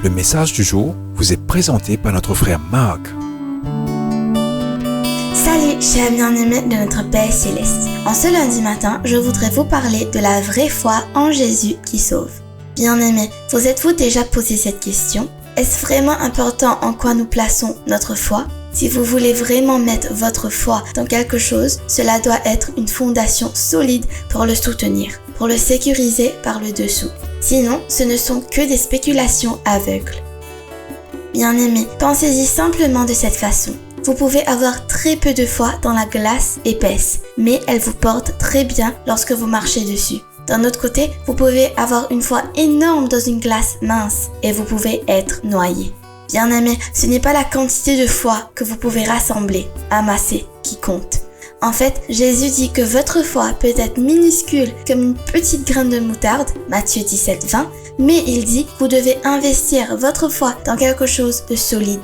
Le message du jour vous est présenté par notre frère Marc. Salut, chers bien-aimés de notre Père Céleste. En ce lundi matin, je voudrais vous parler de la vraie foi en Jésus qui sauve. Bien-aimés, vous êtes-vous déjà posé cette question? Est-ce vraiment important en quoi nous plaçons notre foi? Si vous voulez vraiment mettre votre foi dans quelque chose, cela doit être une fondation solide pour le soutenir, pour le sécuriser par le dessous. Sinon, ce ne sont que des spéculations aveugles. Bien-aimés, pensez-y simplement de cette façon. Vous pouvez avoir très peu de foi dans la glace épaisse, mais elle vous porte très bien lorsque vous marchez dessus. D'un autre côté, vous pouvez avoir une foi énorme dans une glace mince et vous pouvez être noyé. Bien-aimés, ce n'est pas la quantité de foi que vous pouvez rassembler, amasser, qui compte. En fait, Jésus dit que votre foi peut être minuscule comme une petite graine de moutarde, Matthieu 17, 20, mais il dit que vous devez investir votre foi dans quelque chose de solide.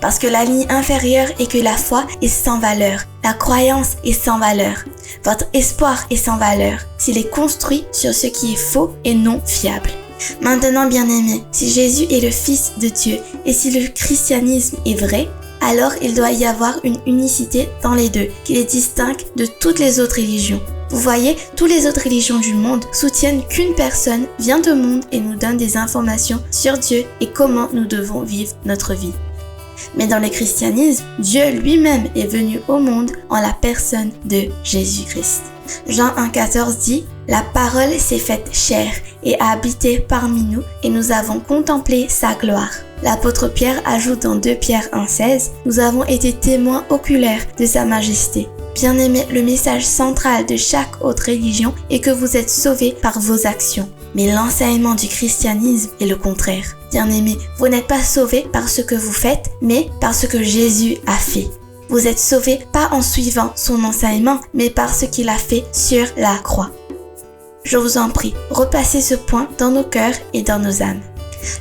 Parce que la ligne inférieure est que la foi est sans valeur, la croyance est sans valeur, votre espoir est sans valeur, s'il est construit sur ce qui est faux et non fiable. Maintenant, bien-aimés, si Jésus est le Fils de Dieu et si le christianisme est vrai, alors il doit y avoir une unicité dans les deux qui les distingue de toutes les autres religions. Vous voyez, toutes les autres religions du monde soutiennent qu'une personne vient au monde et nous donne des informations sur Dieu et comment nous devons vivre notre vie. Mais dans le christianisme, Dieu lui-même est venu au monde en la personne de Jésus-Christ. Jean 1,14 dit « La parole s'est faite chair et a habité parmi nous et nous avons contemplé sa gloire. » L'apôtre Pierre ajoute dans 2 Pierre 1,16 « Nous avons été témoins oculaires de sa majesté. » Bien-aimés, le message central de chaque autre religion est que vous êtes sauvés par vos actions. Mais l'enseignement du christianisme est le contraire. Bien-aimés, vous n'êtes pas sauvés par ce que vous faites, mais par ce que Jésus a fait. Vous êtes sauvés pas en suivant son enseignement, mais par ce qu'il a fait sur la croix. Je vous en prie, repassez ce point dans nos cœurs et dans nos âmes.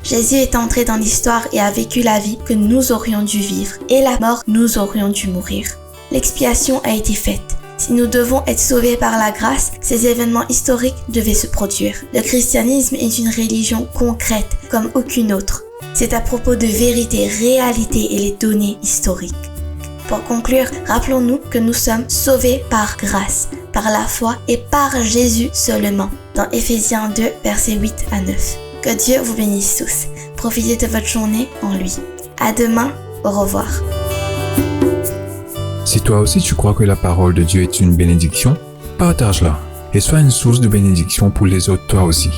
Jésus est entré dans l'histoire et a vécu la vie que nous aurions dû vivre, et la mort nous aurions dû mourir. L'expiation a été faite. Si nous devons être sauvés par la grâce, ces événements historiques devaient se produire. Le christianisme est une religion concrète comme aucune autre. C'est à propos de vérité, réalité et les données historiques. Pour conclure, rappelons-nous que nous sommes sauvés par grâce, par la foi et par Jésus seulement, dans Éphésiens 2, versets 8 à 9. Que Dieu vous bénisse tous. Profitez de votre journée en lui. À demain, au revoir. Si toi aussi tu crois que la parole de Dieu est une bénédiction, partage-la et sois une source de bénédiction pour les autres toi aussi.